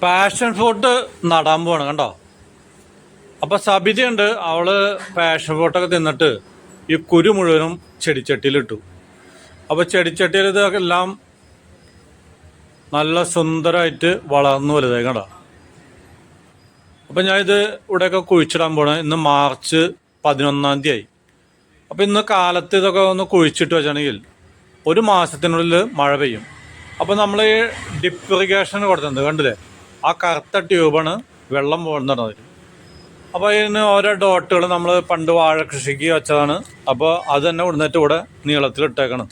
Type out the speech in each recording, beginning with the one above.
Passion fruit നടാൻ പോവാണ് കണ്ടോ. അപ്പൊ സബിതയുണ്ട്, അവള് പാഷൻ ഫ്രൂട്ടൊക്കെ തിന്നിട്ട് ഈ കുരു മുഴുവനും ചെടിച്ചട്ടിയിലിട്ടു. അപ്പൊ ചെടിച്ചട്ടിയിൽ ഇതെല്ലാം നല്ല സുന്ദരമായിട്ട് വളർന്നു വലുതായി കണ്ടോ. അപ്പൊ ഞാൻ ഇത് ഇവിടെയൊക്കെ കുഴിച്ചിടാൻ പോണേ. ഇന്ന് മാർച്ച് 11 ആയി. അപ്പൊ ഇന്ന് കാലത്ത് ഇതൊക്കെ ഒന്ന് കുഴിച്ചിട്ട് വെച്ചാണെങ്കിൽ ഒരു മാസത്തിനുള്ളിൽ മഴ പെയ്യും. അപ്പൊ നമ്മൾ ഈ ഡിപ്പ് ഇറിഗേഷൻ കൊടുത്തിട്ടുണ്ട് കണ്ടില്ലേ, ആ കറുത്ത ട്യൂബാണ് വെള്ളം പോകുന്നത്. അപ്പോൾ ഇതിന് ഓരോ ഡോട്ടുകൾ നമ്മൾ പണ്ട് വാഴ കൃഷിക്ക് വെച്ചതാണ്. അപ്പോൾ അത് തന്നെ ഇവിടുന്നിട്ട് ഇവിടെ നീളത്തിലിട്ടേക്കണം.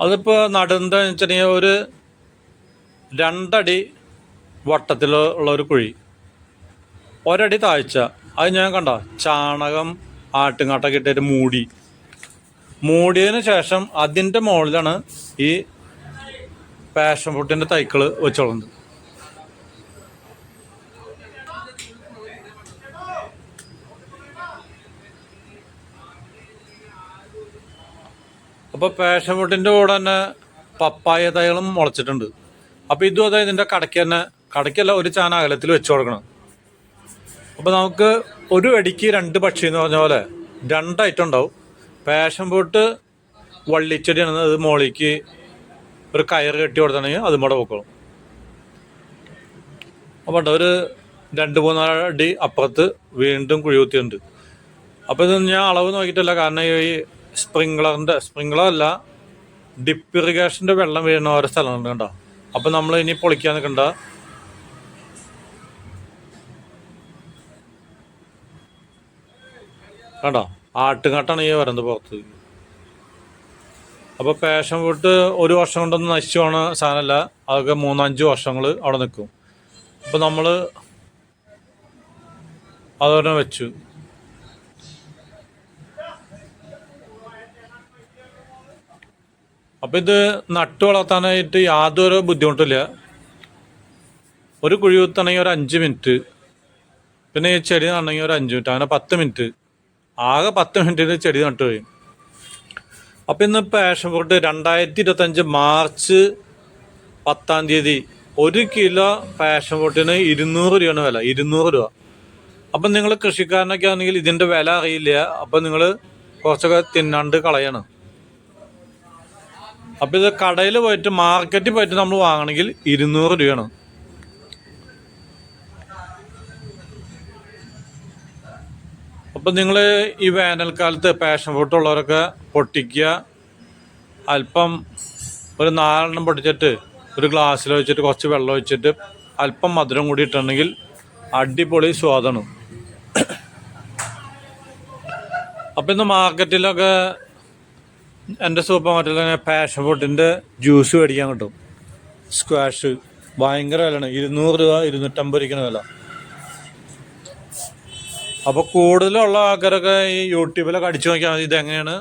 അതിപ്പോൾ നടുന്നതെന്ന് വെച്ചിട്ടുണ്ടെങ്കിൽ ഒരു 2 അടി വട്ടത്തിലുള്ള ഒരു കുഴി, ഒരടി താഴ്ച. അത് ഞാൻ കണ്ട ചാണകം ആട്ടുംകാട്ടൊക്കെ ഇട്ടിട്ട് മൂടിയതിന് ശേഷം അതിൻ്റെ മുകളിലാണ് ഈ പാഷൻ ഫ്രൂട്ടിൻ്റെ തൈക്കൾ വെച്ചോളുന്നത്. അപ്പോൾ പാഷൻ ഫ്രൂട്ടിൻ്റെ കൂടെ തന്നെ പപ്പായ തൈകളും മുളച്ചിട്ടുണ്ട്. അപ്പോൾ ഇതും അതായത് ഇതിൻ്റെ കടയ്ക്കല്ല ഒരു ചാന അകലത്തിൽ വെച്ച് കൊടുക്കണം. അപ്പോൾ നമുക്ക് ഒരു വെടിക്ക് 2 പക്ഷി എന്ന് പറഞ്ഞ പോലെ 2 ഐറ്റം ഉണ്ടാവും. പാഷൻ ഫ്രൂട്ട് വള്ളിച്ചെടിയാണ്, അത് മോളിക്ക് ഒരു കയറ് കെട്ടി കൊടുത്തിട്ടുണ്ടെങ്കിൽ അതും കൂടെ പൊക്കോളും. അപ്പോൾ ഒരു 2-3 അടി അപ്പുറത്ത് വീണ്ടും കുഴി കുത്തിയിട്ടുണ്ട്. അപ്പോൾ ഇത് ഞാൻ അളവ് നോക്കിയിട്ടില്ല, കാരണം ഈ സ്പ്രിങ്ക്ലറല്ല ഡിപ്പ് ഇറിഗേഷൻ്റെ വെള്ളം വീഴുന്ന ഓരോ സ്ഥലങ്ങളുണ്ട് കണ്ടോ. അപ്പോൾ നമ്മൾ ഇനി പൊളിക്കാൻ നിൽക്കണ്ട. കണ്ടോ, ആട്ടുകാട്ടാണ് ഈ വരുന്നത് പുറത്ത്. അപ്പോൾ പാഷൻ ഫ്രൂട്ട് ഒരു വർഷം കൊണ്ടൊന്നും നശിച്ചു പോണ സാധനമല്ല, അതൊക്കെ 3-5 വർഷങ്ങൾ അവിടെ നിൽക്കും. അപ്പോൾ നമ്മൾ അതോടെ വെച്ചു. അപ്പം ഇത് നട്ടു വളർത്താനായിട്ട് യാതൊരു ബുദ്ധിമുട്ടില്ല. ഒരു കുഴി കുത്തണമെങ്കിൽ ഒരു 5 മിനിറ്റ്, പിന്നെ ഈ ചെടി നടണമെങ്കിൽ ഒരു 5 മിനിറ്റ്, അങ്ങനെ 10 മിനിറ്റ്. ആകെ 10 മിനിറ്റിന് ചെടി നട്ടു കഴിയും. അപ്പം ഇന്ന് passion fruit 2025 March 10 1 kilo passion ഫ്രൂട്ടിന് 200 രൂപയാണ് വില, 200 രൂപ. അപ്പം നിങ്ങൾ കൃഷിക്കാരനൊക്കെ ആണെങ്കിൽ ഇതിൻ്റെ വില അറിയില്ല. അപ്പം നിങ്ങൾ കുറച്ചൊക്കെ തിന്നാണ്ട് കളയാണ്. അപ്പം ഇത് കടയിൽ പോയിട്ട് മാർക്കറ്റിൽ പോയിട്ട് നമ്മൾ വാങ്ങണമെങ്കിൽ 200 രൂപയാണ്. അപ്പം നിങ്ങൾ ഈ വേനൽക്കാലത്ത് പാഷൻ ഫ്രൂട്ട് ഉള്ളവരൊക്കെ പൊട്ടിക്കുക, അല്പം ഒരു 4 പൊട്ടിച്ചിട്ട് ഒരു ഗ്ലാസ്സിൽ വെച്ചിട്ട് കുറച്ച് വെള്ളം ഒഴിച്ചിട്ട് അല്പം മധുരം കൂടി ഇട്ടുണ്ടെങ്കിൽ അടിപൊളി സ്വാദാണ്. അപ്പം ഇന്ന് മാർക്കറ്റിലൊക്കെ എൻ്റെ സൂപ്പർ മാർക്കറ്റിൽ പാഷൻ ഫ്രൂട്ടിൻ്റെ ജ്യൂസ് മേടിക്കാൻ കിട്ടും. സ്ക്വാഷ് ഭയങ്കര വിലയാണ്, 200 രൂപ 250 രൂപയ്ക്കാണ് വില. അപ്പോൾ കൂടുതലുള്ള ആൾക്കാരൊക്കെ ഈ യൂട്യൂബിലൊക്കെ അടിച്ചു നോക്കിയാൽ മതി ഇതെങ്ങനെയാണ്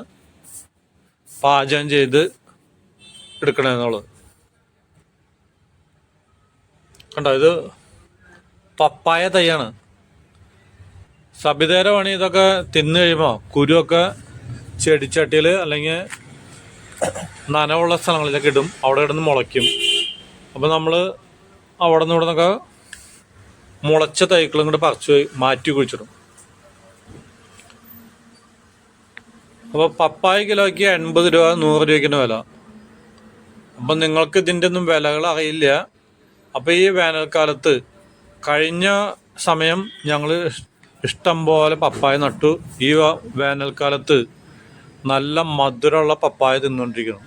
പാചകം ചെയ്ത് എടുക്കണമെന്നുള്ളത്. കണ്ടോ, ഇത് പപ്പായ തൈയാണ്. സബിതയുടെ പണി ഇതൊക്കെ തിന്നു കഴിയുമ്പോൾ കുരുവൊക്കെ ചെടിച്ചട്ടിയിൽ അല്ലെങ്കിൽ നനവുള്ള സ്ഥലങ്ങളിലൊക്കെ ഇടും, അവിടെ ഇടുന്ന് മുളയ്ക്കും. അപ്പോൾ നമ്മൾ അവിടെ നിന്ന് ഇവിടെ നിന്നൊക്കെ മുളച്ച തൈക്കളും കൂടെ പറിച്ച് മാറ്റി കുഴിച്ചിടും. അപ്പോൾ പപ്പായ കിലോയ്ക്ക് 80 രൂപ 100 രൂപയ്ക്കാണ് വില. അപ്പം നിങ്ങൾക്ക് ഇതിൻ്റെ ഒന്നും വിലകൾ അറിയില്ല. അപ്പോൾ ഈ വേനൽക്കാലത്ത് കഴിഞ്ഞ സമയം ഞങ്ങൾ ഇഷ്ടം പോലെ പപ്പായ നട്ടു. ഈ വേനൽക്കാലത്ത് നല്ല മധുരമുള്ള പപ്പായ തിന്നുകൊണ്ടിരിക്കണം.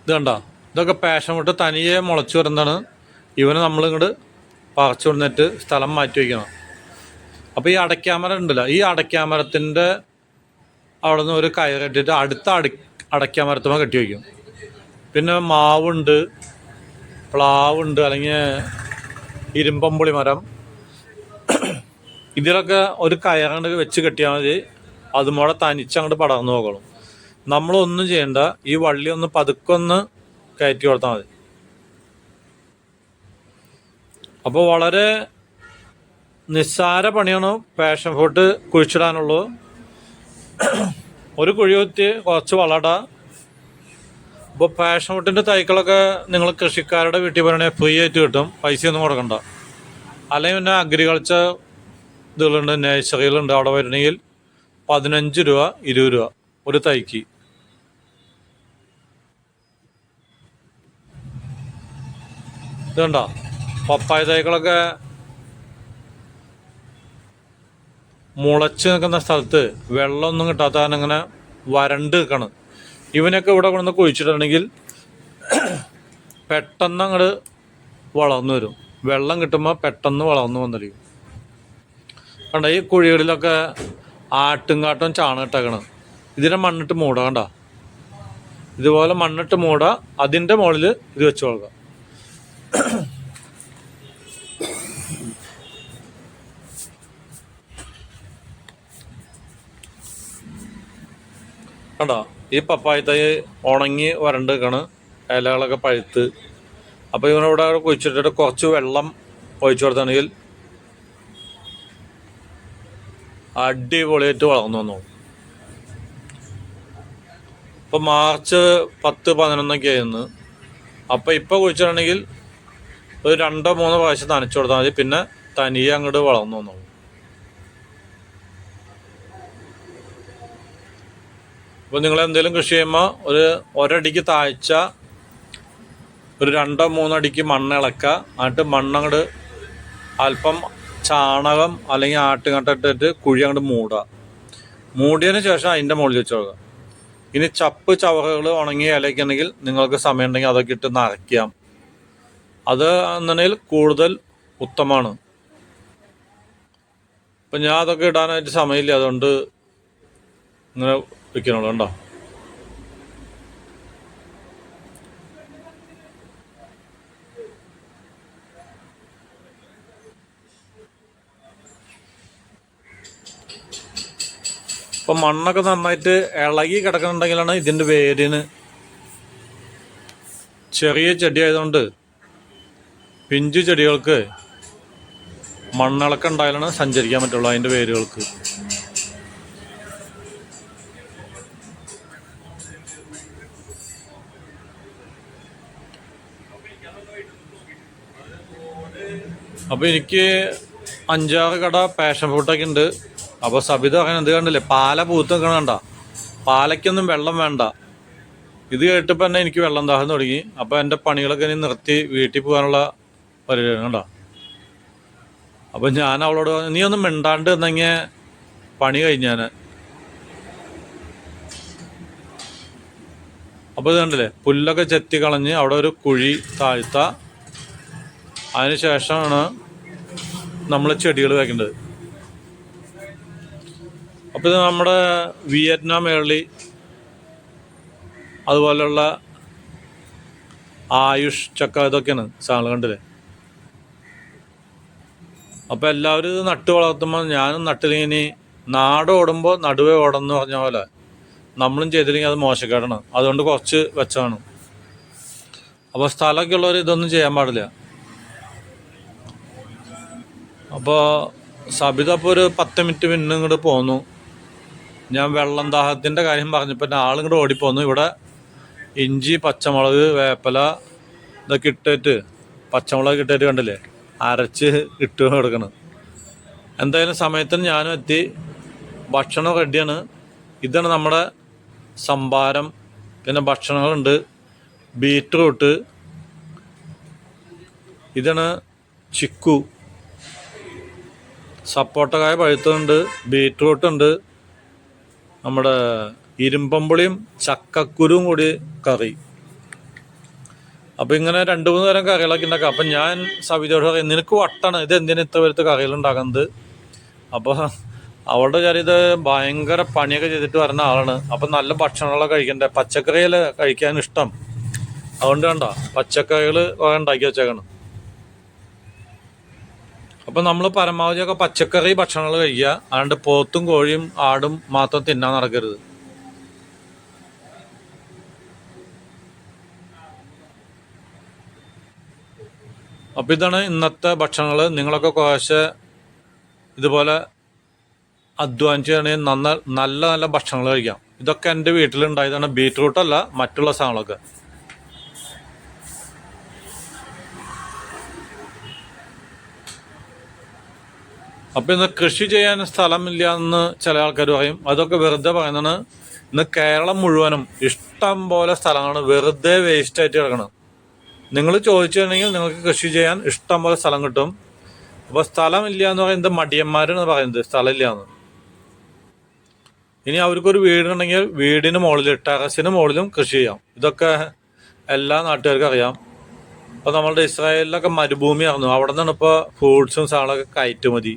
ഇത് കണ്ട, ഇതൊക്കെ പാഷൻ ഫ്രൂട്ട് തനിയെ മുളച്ചു വരുന്നതാണ്. ഇവന് നമ്മളിങ്ങോട്ട് പറിച്ചു കൊടുത്തിട്ട് സ്ഥലം മാറ്റി വയ്ക്കണം. അപ്പോൾ ഈ അടയ്ക്കാമരം ഉണ്ടല്ലോ, ഈ അടയ്ക്കാമരത്തിൻ്റെ അവിടെ നിന്ന് ഒരു കയറിട്ടിട്ട് അടുത്ത അടയ്ക്കാമരത്തുമ്പോൾ കെട്ടി വയ്ക്കും. പിന്നെ മാവുണ്ട്, പ്ലാവുണ്ട്, അല്ലെങ്കിൽ ഇരുമ്പമ്പുളി മരം, ഇതിലൊക്കെ ഒരു കയറങ്ങോട്ട് വെച്ച് കെട്ടിയാൽ മതി. അതുമൂടെ തനിച്ചങ്ങോട്ട് പടർന്നു പോകണം. നമ്മളൊന്നും ചെയ്യണ്ട, ഈ വള്ളി ഒന്ന് പതുക്കൊന്ന് കയറ്റി കൊടുത്താൽ മതി. അപ്പോൾ വളരെ നിസ്സാര പണിയാണ് പാഷൻ ഫ്രൂട്ട് കുഴിച്ചിടാനുള്ളൂ. ഒരു കുഴി കുത്തി കുറച്ച് വളട. ഇപ്പോൾ പാഷൻ ഫ്രൂട്ടിൻ്റെ തൈക്കളൊക്കെ നിങ്ങൾ കൃഷിക്കാരുടെ വീട്ടിൽ പറയണേ ഫ്രീ ആയിട്ട് കിട്ടും, പൈസയൊന്നും കൊടുക്കണ്ട. അല്ലെങ്കിൽ പിന്നെ അഗ്രികൾച്ചർ ഇതുകളുണ്ട്, നേഴ്സറികളുണ്ട്, അവിടെ വരണമെങ്കിൽ 15 രൂപ 20 രൂപ ഒരു തൈക്ക്. ഇതുണ്ടോ പപ്പായ തൈകളൊക്കെ മുളച്ച് നിൽക്കുന്ന സ്ഥലത്ത് വെള്ളമൊന്നും കിട്ടാത്ത കാരണം ഇങ്ങനെ വരണ്ട് നിൽക്കണം. ഇവനൊക്കെ ഇവിടെ കൊണ്ടുവന്ന് കുഴിച്ചിട്ടുണ്ടെങ്കിൽ പെട്ടെന്ന് അങ്ങോട്ട് വളർന്നു വരും. വെള്ളം കിട്ടുമ്പോൾ പെട്ടെന്ന് വളർന്നു വന്നിരിക്കും. കണ്ട ഈ കുഴികളിലൊക്കെ ആട്ടുംകാട്ടും ചാണകം ഇട്ടേക്കണം. ഇതിനെ മണ്ണിട്ട് മൂടാ. കണ്ട ഇതുപോലെ മണ്ണിട്ട് മൂടാ, അതിൻ്റെ മുകളിൽ ഇത് വെച്ച് കൊടുക്കുക. കണ്ടോ ഈ പപ്പായ തൈ ഉണങ്ങി വരണ്ട് നിൽക്കണ്, ഇലകളൊക്കെ പഴുത്ത്. അപ്പോൾ ഇവനിവിടെ കുഴിച്ചിട്ടിട്ട് കുറച്ച് വെള്ളം ഒഴിച്ചു കൊടുത്താണെങ്കിൽ അടിപൊളിയായിട്ട് വളർന്നു വന്നു. ഇപ്പോൾ മാർച്ച് 10-11 ആയിരുന്നു. അപ്പോൾ ഇപ്പോൾ കുഴിച്ചിട്ടുണ്ടെങ്കിൽ ഒരു 2-3 പ്രാവശ്യം നനച്ചു കൊടുത്താൽ മതി, പിന്നെ തനിയെ അങ്ങോട്ട് വളർന്നു വന്നു. ഇപ്പോൾ നിങ്ങൾ എന്തെങ്കിലും കൃഷി ചെയ്യുമ്പോൾ ഒരടിക്ക് താഴ്ച ഒരു 2-3 അടിക്ക് മണ്ണ് ഇളക്കുക. എന്നിട്ട് മണ്ണങ്ങോട്ട് അല്പം ചാണകം അല്ലെങ്കിൽ ആട്ടുകട്ട ഇട്ടിട്ട് കുഴി അങ്ങോട്ട് മൂടുക. മൂടിയതിന് ശേഷം അതിൻ്റെ മുകളിൽ വെച്ച് കൊടുക്കുക. ഇനി ചപ്പ് ചവറുകൾ ഉണങ്ങിയ ഇലയൊക്കെ ഉണ്ടെങ്കിൽ നിങ്ങൾക്ക് സമയം ഉണ്ടെങ്കിൽ അതൊക്കെ ഇട്ട് നിറയ്ക്കാം. അത് എന്നുണ്ടെങ്കിൽ കൂടുതൽ ഉത്തമമാണ്. ഇപ്പം ഞാൻ അതൊക്കെ ഇടാനായിട്ട് സമയമില്ല, അതുകൊണ്ട് ഇങ്ങനെ വെക്കണുള്ളൂ. കണ്ടോ ഇപ്പം മണ്ണൊക്കെ നന്നായിട്ട് ഇളകി കിടക്കുന്നുണ്ടെങ്കിലാണ് ഇതിൻ്റെ വേരിന്, ചെറിയ ചെടി ആയതുകൊണ്ട് പിഞ്ചു ചെടികൾക്ക് മണ്ണിളക്കം ഉണ്ടായാലാണ് സഞ്ചരിക്കാൻ പറ്റുള്ളൂ അതിൻ്റെ വേരുകൾക്ക്. അപ്പോൾ എനിക്ക് 5-6 കട പാഷൻ ഫ്രൂട്ടൊക്കെ ഉണ്ട്. അപ്പോൾ സബിത അങ്ങനെ എന്ത് കണ്ടില്ലേ, പാല പൂത്ത് നിൽക്കണം. കണ്ട പാലയ്ക്കൊന്നും വെള്ളം വേണ്ട. ഇത് കേട്ടപ്പോൾ തന്നെ എനിക്ക് വെള്ളം ദാഹം തുടങ്ങി. അപ്പോൾ എൻ്റെ പണികളൊക്കെ ഇനി നിർത്തി വീട്ടിൽ പോകാനുള്ള പരിപാടിയാണ്. കണ്ടോ അപ്പോൾ ഞാൻ അവളോട് നീ ഒന്നും മിണ്ടാണ്ട് എന്നെങ്കിൽ പണി കഴിഞ്ഞാൽ. അപ്പോൾ ഇത് കണ്ടില്ലേ, പുല്ലൊക്കെ ചെത്തി കളഞ്ഞ് അവിടെ ഒരു കുഴി താഴ്ത്ത. അതിന് ശേഷമാണ് നമ്മൾ ചെടികൾ വയ്ക്കേണ്ടത്. അപ്പോൾ ഇത് നമ്മുടെ വിയറ്റ്നാം ഏർലി, അതുപോലെയുള്ള ആയുഷ് ചക്ക, ഇതൊക്കെയാണ് സാധനങ്ങൾ. കണ്ടില്ലേ. അപ്പോൾ എല്ലാവരും ഇത് നട്ട് വളർത്തുമ്പോൾ ഞാനും നട്ടില്ലെങ്കിൽ നാട് ഓടുമ്പോൾ നടുവേ ഓടുമെന്ന് പറഞ്ഞ പോലെ നമ്മളും ചെയ്തില്ലെങ്കിൽ അത് മോശക്കേടാണ്. അതുകൊണ്ട് കുറച്ച് വെച്ചാണ്. അപ്പോൾ സ്ഥലമൊക്കെ ഉള്ളവർ ഇതൊന്നും ചെയ്യാൻ പാടില്ല. അപ്പോൾ സബിത അപ്പോൾ ഒരു 10 മിനിറ്റ് മുന്നേ ഇങ്ങോട്ട് പോന്നു. ഞാൻ വെള്ളം ദാഹത്തിൻ്റെ കാര്യം പറഞ്ഞപ്പോൾ ആളിങ്ങോട്ട് ഓടിപ്പോന്നു. ഇവിടെ ഇഞ്ചി, പച്ചമുളക്, വേപ്പില ഇതൊക്കെ ഇട്ടിട്ട്, പച്ചമുളക് ഇട്ടിട്ട് കണ്ടില്ലേ അരച്ച് ഇട്ട് കൊടുക്കണം. എന്തായാലും സമയത്തിന് ഞാനും എത്തി. ഭക്ഷണം റെഡിയാണ്. ഇതാണ് നമ്മുടെ സംഭാരം. പിന്നെ ഭക്ഷണങ്ങളുണ്ട്, ബീറ്റ്റൂട്ട്, ഇതാണ് ചിക്കു, സപ്പോട്ടക്കായ പഴുത്തുണ്ട്, ബീറ്റ്റൂട്ടുണ്ട്, നമ്മുടെ ഇരുമ്പമ്പുളിയും ചക്കക്കുരുവും കൂടി കറി. അപ്പം ഇങ്ങനെ 2-3 തരം കറികളൊക്കെ ഉണ്ടാക്കാം. അപ്പം ഞാൻ സവിതയോട് പറയും, നിനക്ക് വട്ടാണ് ഇത് എന്തിനാ ഇത്ര പേരത്തെ കറികൾ ഉണ്ടാക്കുന്നത്. അപ്പോൾ അവളുടെ കാര്യം ഇത് ഭയങ്കര പണിയൊക്കെ ചെയ്തിട്ട് വരുന്ന ആളാണ്. അപ്പം നല്ല ഭക്ഷണങ്ങളൊക്കെ കഴിക്കണ്ടേ, പച്ചക്കറികൾ കഴിക്കാൻ ഇഷ്ടം. അതുകൊണ്ട് കണ്ട പച്ചക്കറികൾ ഉണ്ടാക്കി വെച്ചേക്കണം. അപ്പം നമ്മൾ പരമാവധിയൊക്കെ പച്ചക്കറി ഭക്ഷണങ്ങൾ കഴിക്കുക. അതുകൊണ്ട് പോത്തും കോഴിയും ആടും മാത്രം തിന്നാൻ നടക്കരുത്. അപ്പം ഇതാണ് ഇന്നത്തെ ഭക്ഷണങ്ങൾ. നിങ്ങളൊക്കെ കുറേശ്ശെ ഇതുപോലെ അധ്വാനിച്ചാണെങ്കിൽ നല്ല നല്ല ഭക്ഷണങ്ങൾ കഴിക്കാം. ഇതൊക്കെ എൻ്റെ വീട്ടിലുണ്ടായതാണ്. ബീറ്റ്റൂട്ടല്ല, മറ്റുള്ള സാധനങ്ങളൊക്കെ. അപ്പം ഇന്ന് കൃഷി ചെയ്യാൻ സ്ഥലമില്ല എന്ന് ചില ആൾക്കാർ പറയും. അതൊക്കെ വെറുതെ പറയുന്നതാണ്. ഇന്ന് കേരളം മുഴുവനും ഇഷ്ടം പോലെ സ്ഥലങ്ങളാണ് വെറുതെ വേസ്റ്റ് ആയിട്ട് കിടക്കണം. നിങ്ങൾ ചോദിച്ചിട്ടുണ്ടെങ്കിൽ നിങ്ങൾക്ക് കൃഷി ചെയ്യാൻ ഇഷ്ടം പോലെ സ്ഥലം കിട്ടും. അപ്പോൾ സ്ഥലമില്ല എന്ന് പറയുന്നത് മടിയന്മാരെന്ന് പറയുന്നത്, സ്ഥലമില്ല എന്ന്. ഇനി അവർക്കൊരു വീടുണ്ടെങ്കിൽ വീടിന് മുകളിൽ, ടെറസിന് മുകളിലും കൃഷി ചെയ്യാം. ഇതൊക്കെ എല്ലാ നാട്ടുകാർക്കും അറിയാം. അപ്പോൾ നമ്മളുടെ ഇസ്രായേലിലൊക്കെ മരുഭൂമിയായിരുന്നു. അവിടെ നിന്നാണ് ഇപ്പോൾ ഫ്രൂട്ട്സും സാധനങ്ങളൊക്കെ കയറ്റുമതി.